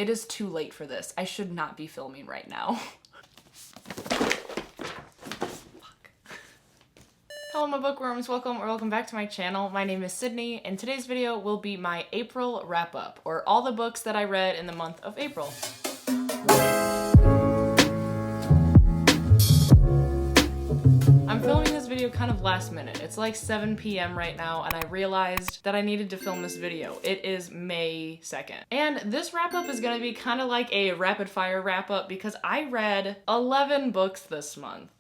It is too late for this. I should not be filming right now. Hello my bookworms, welcome back to my channel. My name is Sydney, and today's video will be my April wrap-up, or all the books that I read in the month of April. I'm filming this video kind of last minute. It's like 7 p.m. right now, and I realized that I needed to film this video. It is May 2nd. And this wrap-up is gonna be kind of like a rapid-fire wrap-up because I read 11 books this month.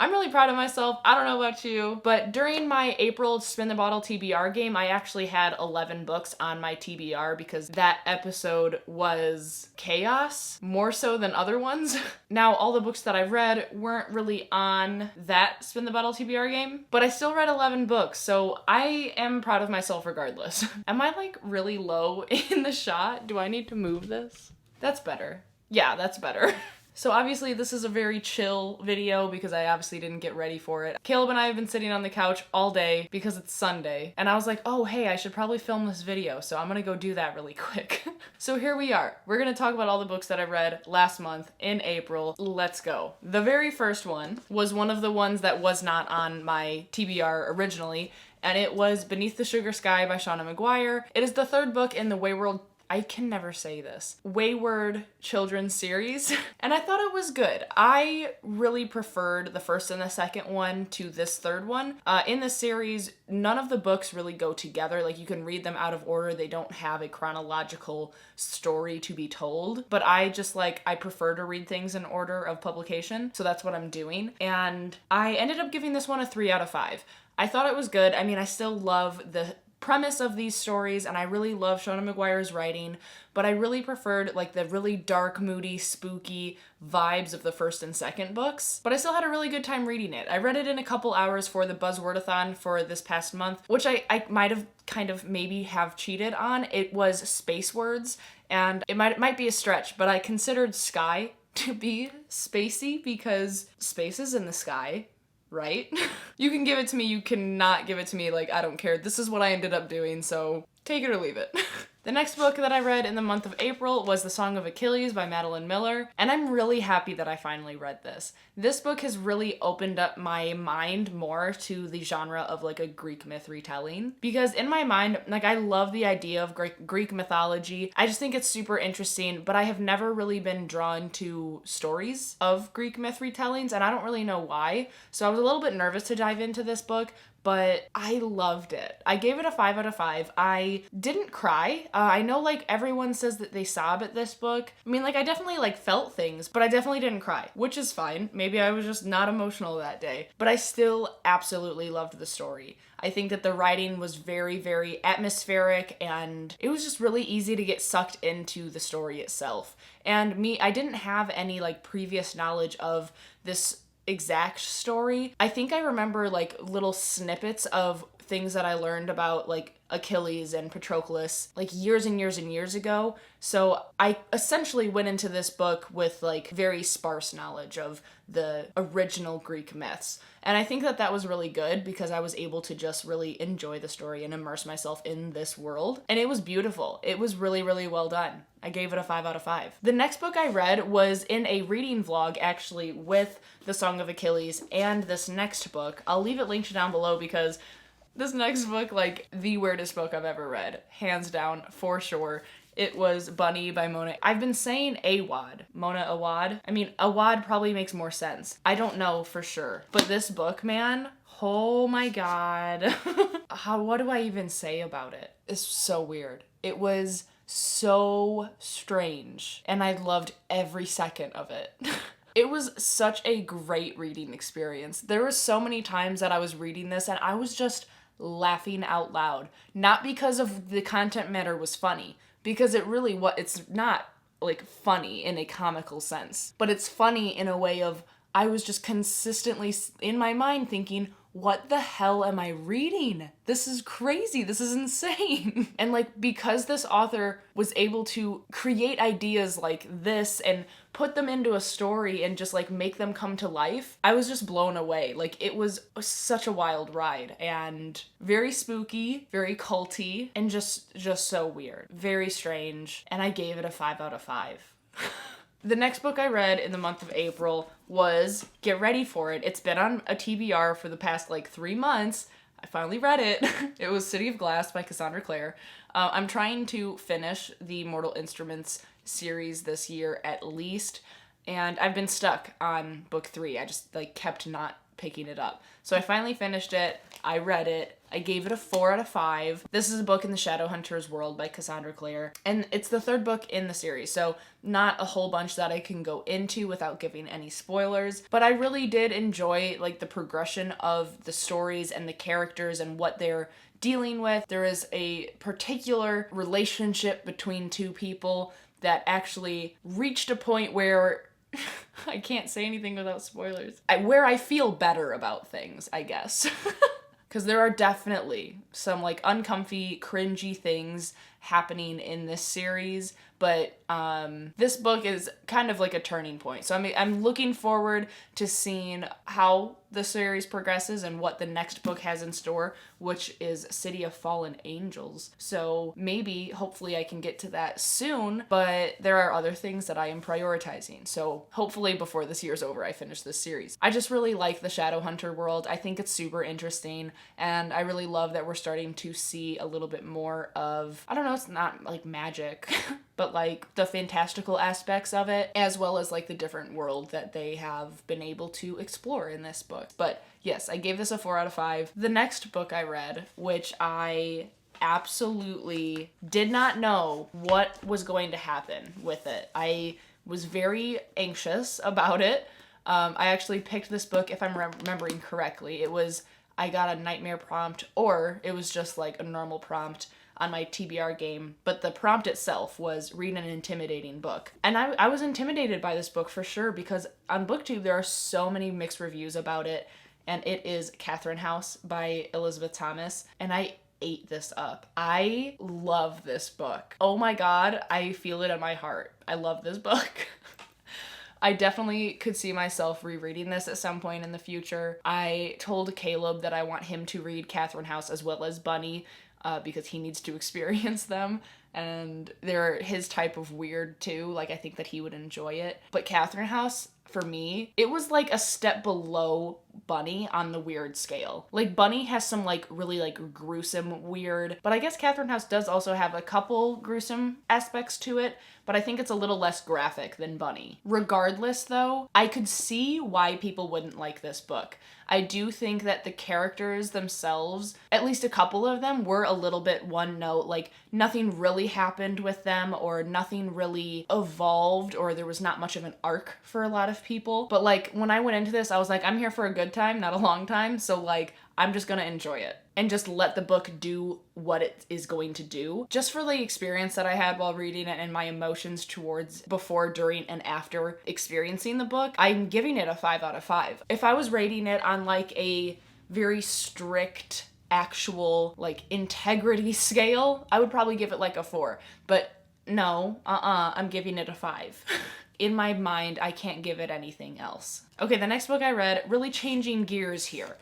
I'm really proud of myself. I don't know about you, but during my April Spin the Bottle TBR game, I actually had 11 books on my TBR because that episode was chaos, more so than other ones. Now, all the books that I read weren't really on that Spin the Bottle TBR game, but I still read 11 books, so I am proud of myself regardless. Am I like really low in the shot? Do I need to move this? That's better. Yeah, that's better. So obviously this is a very chill video because I obviously didn't get ready for it. Caleb and I have been sitting on the couch all day because it's Sunday, and I was like, oh hey, I should probably film this video, so I'm gonna go do that really quick. So here we are. We're gonna talk about all the books that I read last month in April. Let's go. The very first one was one of the ones that was not on my TBR originally, and it was Beneath the Sugar Sky by Shauna McGuire. It is the third book in the I can never say this, Wayward children's series, and I thought it was good. I really preferred the first and the second one to this third one. In the series, none of the books really go together. Like, you can read them out of order. They don't have a chronological story to be told, but I prefer to read things in order of publication, so that's what I'm doing. And I ended up giving this one a 3 out of 5. I thought it was good. I mean, I still love the premise of these stories, and I really love Shauna McGuire's writing, but I really preferred like the really dark, moody, spooky vibes of the first and second books. But I still had a really good time reading it. I read it in a couple hours for the Buzzwordathon for this past month, which I might have kind of maybe have cheated on. It was space words, and it might be a stretch, but I considered sky to be spacey because space is in the sky. Right? You can give it to me, you cannot give it to me, like, I don't care. This is what I ended up doing, so take it or leave it. The next book that I read in the month of April was The Song of Achilles by Madeline Miller, and I'm really happy that I finally read this. This book has really opened up my mind more to the genre of like a Greek myth retelling, because in my mind, like, I love the idea of Greek mythology. I just think it's super interesting, but I have never really been drawn to stories of Greek myth retellings, and I don't really know why. So I was a little bit nervous to dive into this book, but I loved it. I gave it a 5 out of 5. I didn't cry. I know like everyone says that they sob at this book. I mean, like, I definitely like felt things, but I definitely didn't cry, which is fine. Maybe I was just not emotional that day, but I still absolutely loved the story. I think that the writing was very, very atmospheric, and it was just really easy to get sucked into the story itself. And I didn't have any like previous knowledge of this exact story. I think I remember like little snippets of things that I learned about like Achilles and Patroclus like years and years and years ago. So I essentially went into this book with like very sparse knowledge of the original Greek myths. And I think that that was really good because I was able to just really enjoy the story and immerse myself in this world. And it was beautiful. It was really, really well done. I gave it a 5 out of 5. The next book I read was in a reading vlog actually with The Song of Achilles and this next book. I'll leave it linked down below because this next book, like, the weirdest book I've ever read. Hands down, for sure. It was Bunny by Mona. I've been saying Awad. Mona Awad. I mean, Awad probably makes more sense. I don't know for sure. But this book, man, oh my god. What do I even say about it? It's so weird. It was so strange, and I loved every second of it. It was such a great reading experience. There were so many times that I was reading this and I was just laughing out loud. Not because of the content matter was funny, because it's not like funny in a comical sense, but it's funny in a way of I was just consistently in my mind thinking, what the hell am I reading? This is crazy. This is insane. And like, because this author was able to create ideas like this and put them into a story and just like make them come to life, I was just blown away. Like, it was such a wild ride and very spooky, very culty, and just so weird. Very strange. And I gave it a 5 out of 5. The next book I read in the month of April was, get ready for it, it's been on a TBR for the past like 3 months. I finally read it. It was City of Glass by Cassandra Clare. I'm trying to finish the Mortal Instruments series this year at least, and I've been stuck on book 3. I just like kept not picking it up. So I finally finished it. I read it. I gave it a 4 out of 5. This is a book in the Shadowhunters world by Cassandra Clare, and it's the 3rd book in the series, so not a whole bunch that I can go into without giving any spoilers, but I really did enjoy like the progression of the stories and the characters and what they're dealing with. There is a particular relationship between 2 people that actually reached a point where I can't say anything without spoilers. Where I feel better about things, I guess. Because there are definitely some like uncomfy, cringy things happening in this series, but this book is kind of like a turning point. So I'm looking forward to seeing how the series progresses and what the next book has in store, which is City of Fallen Angels. So maybe, hopefully I can get to that soon, but there are other things that I am prioritizing. So hopefully before this year's over, I finish this series. I just really like the Shadowhunter world. I think it's super interesting, and I really love that we're starting to see a little bit more of, I don't know, it's not like magic, but like the fantastical aspects of it, as well as like the different world that they have been able to explore in this book. But yes, I gave this a 4 out of 5. The next book I read, which I absolutely did not know what was going to happen with it. I was very anxious about it. I actually picked this book, if I'm remembering correctly. It was, I got a nightmare prompt, or it was just like a normal prompt on my TBR game, but the prompt itself was read an intimidating book. And I was intimidated by this book for sure, because on BookTube there are so many mixed reviews about it, and it is Katherine House by Elizabeth Thomas, and I ate this up. I love this book. Oh my god, I feel it in my heart. I love this book. I definitely could see myself rereading this at some point in the future. I told Caleb that I want him to read Katherine House as well as Bunny, because he needs to experience them, and they're his type of weird too. Like, I think that he would enjoy it. But Katherine House, for me, it was like a step below Bunny on the weird scale. Like, Bunny has some like really like gruesome weird, but I guess Katherine House does also have a couple gruesome aspects to it, but I think it's a little less graphic than Bunny. Regardless though, I could see why people wouldn't like this book. I do think that the characters themselves, at least a couple of them, were a little bit one note, like nothing really happened with them, or nothing really evolved, or there was not much of an arc for a lot of people. But like, when I went into this, I was like, I'm here for a good time, not a long time, so like, I'm just gonna enjoy it and just let the book do what it is going to do. Just for the experience that I had while reading it and my emotions towards before, during, and after experiencing the book, I'm giving it a 5 out of 5. If I was rating it on like a very strict, actual, like integrity scale, I would probably give it like a 4. But no, I'm giving it a 5. In my mind, I can't give it anything else. Okay, the next book I read, really changing gears here.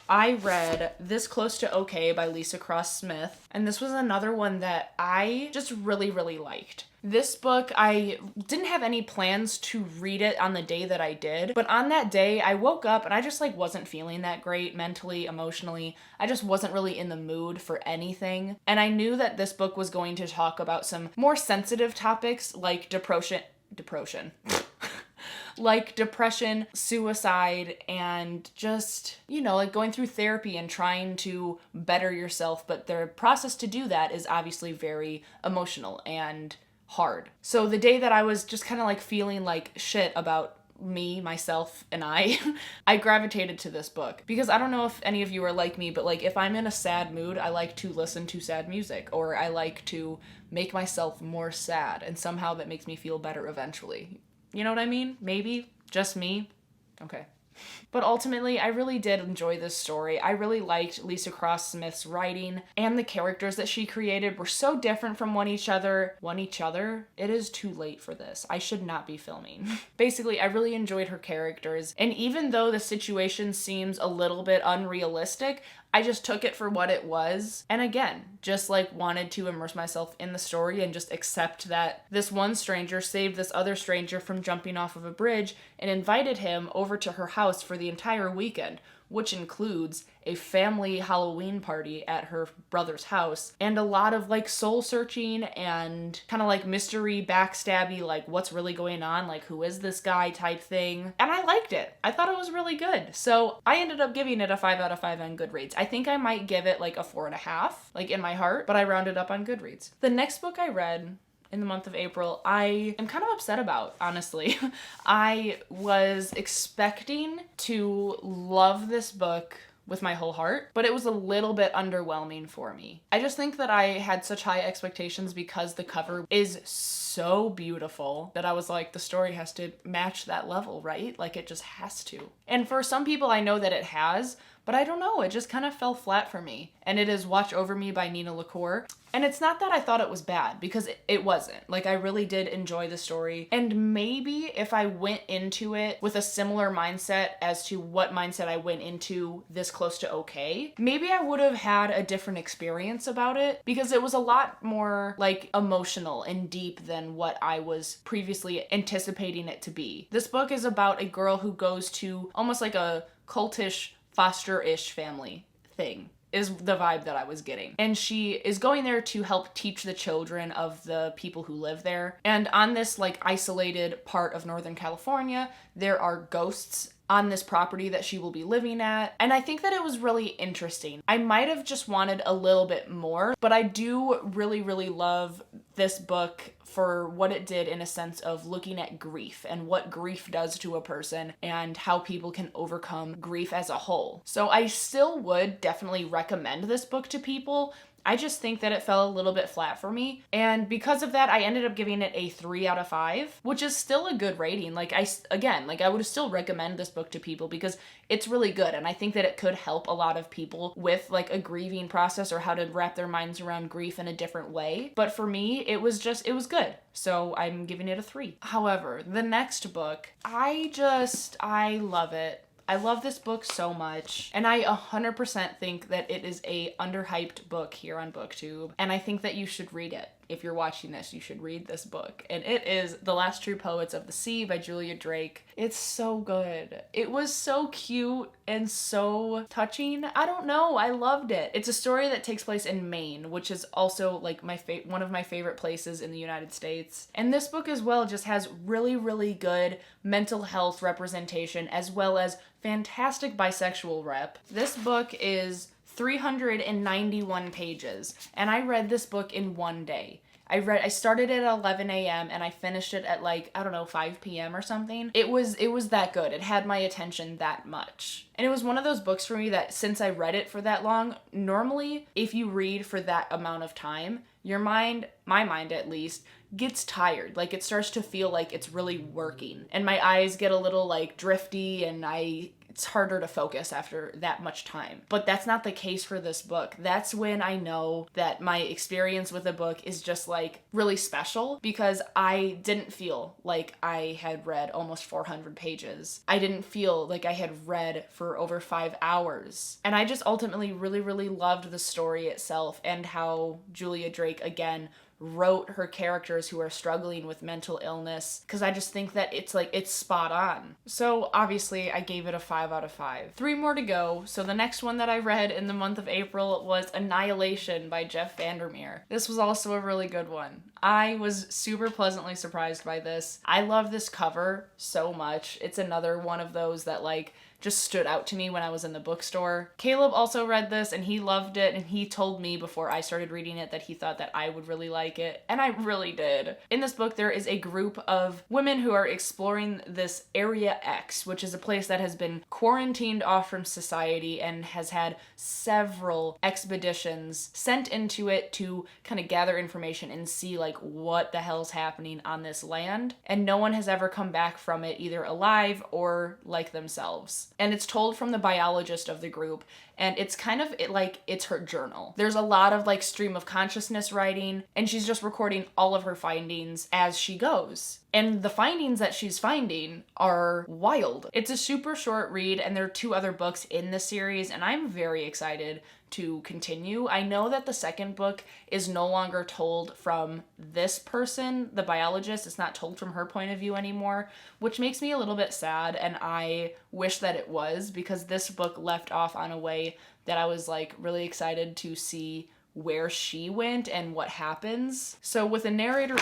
I read This Close to Okay by Lisa Cross Smith, and this was another one that I just really, really liked. This book, I didn't have any plans to read it on the day that I did, but on that day, I woke up and I just like wasn't feeling that great mentally, emotionally. I just wasn't really in the mood for anything, and I knew that this book was going to talk about some more sensitive topics like depression, like depression, suicide, and just, you know, like going through therapy and trying to better yourself. But the process to do that is obviously very emotional and hard. So the day that I was just kind of like feeling like shit about me, myself, and I gravitated to this book, because I don't know if any of you are like me, but like if I'm in a sad mood, I like to listen to sad music, or I like to make myself more sad, and somehow that makes me feel better eventually. You know what I mean? Maybe. Just me. Okay. But ultimately, I really did enjoy this story. I really liked Lisa Cross Smith's writing, and the characters that she created were so different from one each other. One each other? It is too late for this. I should not be filming. Basically, I really enjoyed her characters, and even though the situation seems a little bit unrealistic, I just took it for what it was. And again, just like wanted to immerse myself in the story and just accept that this one stranger saved this other stranger from jumping off of a bridge and invited him over to her house for the entire weekend, which includes a family Halloween party at her brother's house and a lot of like soul searching and kind of like mystery backstabby, like what's really going on, like who is this guy type thing. And I liked it. I thought it was really good. So I ended up giving it a 5 out of 5 on Goodreads. I think I might give it like a 4.5, like in my heart, but I rounded up on Goodreads. The next book I read in the month of April, I am kind of upset about, honestly. I was expecting to love this book with my whole heart, but it was a little bit underwhelming for me. I just think that I had such high expectations because the cover is so beautiful that I was like, the story has to match that level, right? Like it just has to. And for some people, I know that it has, but I don't know, it just kind of fell flat for me. And it is Watch Over Me by Nina LaCour. And it's not that I thought it was bad, because it wasn't. Like, I really did enjoy the story. And maybe if I went into it with a similar mindset as to what mindset I went into this close to okay, maybe I would have had a different experience about it, because it was a lot more like emotional and deep than what I was previously anticipating it to be. This book is about a girl who goes to almost like a cultish, foster-ish family thing, is the vibe that I was getting. And she is going there to help teach the children of the people who live there. And on this like isolated part of Northern California, there are ghosts on this property that she will be living at. And I think that it was really interesting. I might have just wanted a little bit more, but I do really, really love this book for what it did in a sense of looking at grief and what grief does to a person and how people can overcome grief as a whole. So I still would definitely recommend this book to people. I just think that it fell a little bit flat for me. And because of that, I ended up giving it a 3 out of 5, which is still a good rating. Like I would still recommend this book to people because it's really good. And I think that it could help a lot of people with like a grieving process or how to wrap their minds around grief in a different way. But for me, it was good. So I'm giving it a 3. However, the next book, I love it. I love this book so much, and I 100% think that it is a underhyped book here on BookTube, and I think that you should read it. If you're watching this, you should read this book, and it is The Last True Poets of the Sea by Julia Drake. It's so good. It was so cute and so touching. I don't know, I loved it. It's a story that takes place in Maine, which is also like one of my favorite places in the United States. And this book as well just has really, really good mental health representation as well as fantastic bisexual rep. This book is 391 pages, and I read this book in one day. I started it at 11 a.m. and I finished it at like, I don't know, 5 p.m. or something. It was that good. It had my attention that much. And it was one of those books for me that since I read it for that long, normally if you read for that amount of time, your mind, my mind at least, gets tired. Like it starts to feel like it's really working. And my eyes get a little like drifty and it's harder to focus after that much time. But that's not the case for this book. That's when I know that my experience with a book is just like really special because I didn't feel like I had read almost 400 pages. I didn't feel like I had read for over 5 hours. And I just ultimately really, really loved the story itself and how Julia Drake, again, wrote her characters who are struggling with mental illness, because I just think that it's spot on. So obviously I gave it a 5 out of 5. 3 more to go. So the next one that I read in the month of April was Annihilation by Jeff Vandermeer. This was also a really good one. I was super pleasantly surprised by this. I love this cover so much. It's another one of those that like just stood out to me when I was in the bookstore. Caleb also read this and he loved it, and he told me before I started reading it that he thought that I would really like it, and I really did. In this book, there is a group of women who are exploring this Area X, which is a place that has been quarantined off from society and has had several expeditions sent into it to kind of gather information and see like what the hell's happening on this land. And no one has ever come back from it either alive or like themselves. And it's told from the biologist of the group, and it's kind of it's her journal. There's a lot of like stream of consciousness writing, and she's just recording all of her findings as she goes. And the findings that she's finding are wild. It's a super short read, and there are 2 other books in the series, and I'm very excited to continue. I know that the second book is no longer told from this person, the biologist. It's not told from her point of view anymore, which makes me a little bit sad, and I wish that it was, because this book left off on a way that I was like really excited to see where she went and what happens. So with a narrator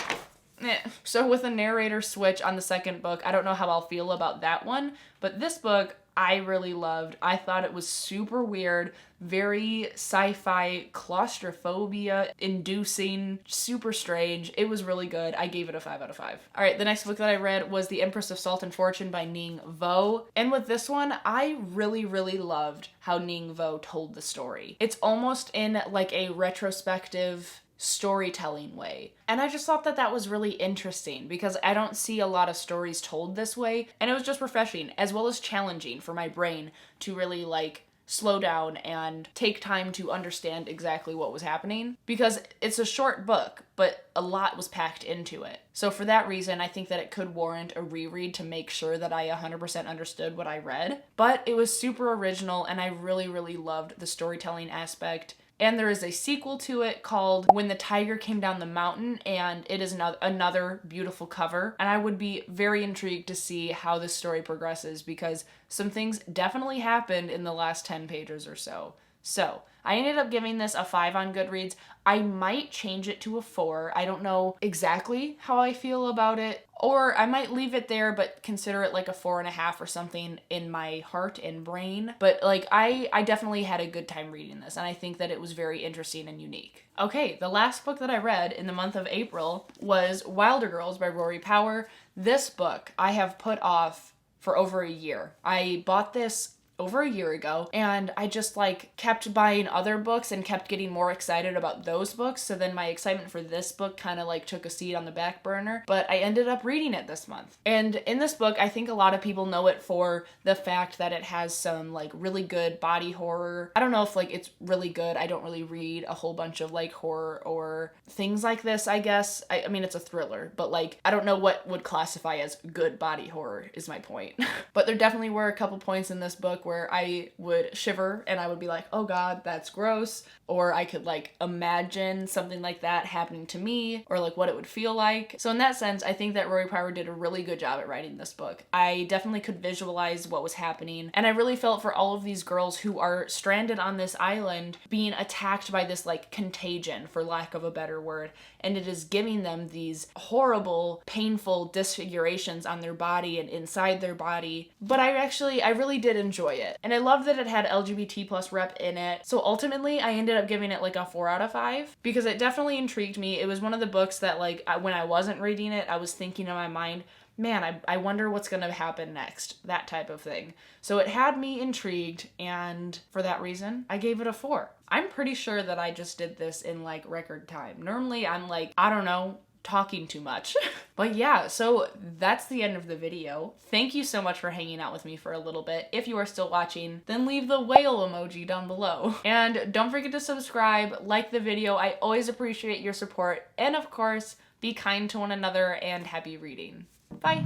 switch on the second book, I don't know how I'll feel about that one, but this book I really loved. I thought it was super weird, very sci-fi, claustrophobia inducing, super strange. It was really good. I gave it a 5 out of 5. All right, the next book that I read was The Empress of Salt and Fortune by Ning Vo. And with this one, I really loved how Ning Vo told the story. It's almost in like a retrospective storytelling way. And I just thought that that was really interesting because I don't see a lot of stories told this way, and it was just refreshing as well as challenging for my brain to really like slow down and take time to understand exactly what was happening, because it's a short book, but a lot was packed into it. So for that reason, I think that it could warrant a reread to make sure that I 100% understood what I read. But it was super original, and I really loved the storytelling aspect. And there is a sequel to it called When the Tiger Came Down the Mountain, and it is another beautiful cover. And I would be very intrigued to see how this story progresses, because some things definitely happened in the last 10 pages or so. So I ended up giving this a 5 on Goodreads. I might change it to a 4. I don't know exactly how I feel about it. Or I might leave it there, but consider it like a 4.5 or something in my heart and brain. But like, I definitely had a good time reading this, and I think that it was very interesting and unique. Okay, the last book that I read in the month of April was Wilder Girls by Rory Power. This book I have put off for over a year. I bought this over a year ago, and I just like kept buying other books and kept getting more excited about those books, so then my excitement for this book kind of like took a seat on the back burner, but I ended up reading it this month. And in this book, I think a lot of people know it for the fact that it has some like really good body horror. I don't know if like it's really good. I don't really read a whole bunch of like horror or things like this, I guess. I mean, it's a thriller, but like I don't know what would classify as good body horror is my point. But there definitely were a couple points in this book where I would shiver and I would be like, oh God, that's gross. Or I could like imagine something like that happening to me, or like what it would feel like. So in that sense, I think that Rory Power did a really good job at writing this book. I definitely could visualize what was happening, and I really felt for all of these girls who are stranded on this island being attacked by this like contagion, for lack of a better word, and it is giving them these horrible, painful disfigurations on their body and inside their body. But I really did enjoy it. And I love that it had LGBT plus rep in it. So ultimately, I ended up giving it like a 4 out of 5 because it definitely intrigued me. It was one of the books that like when I wasn't reading it, I was thinking in my mind, man, I wonder what's going to happen next, that type of thing. So it had me intrigued, and for that reason, I gave it a 4. I'm pretty sure that I just did this in like record time. Normally I'm like, I don't know, talking too much. But yeah, so that's the end of the video. Thank you so much for hanging out with me for a little bit. If you are still watching, then leave the whale emoji down below. And don't forget to subscribe, like the video. I always appreciate your support. And of course, be kind to one another and happy reading. Bye.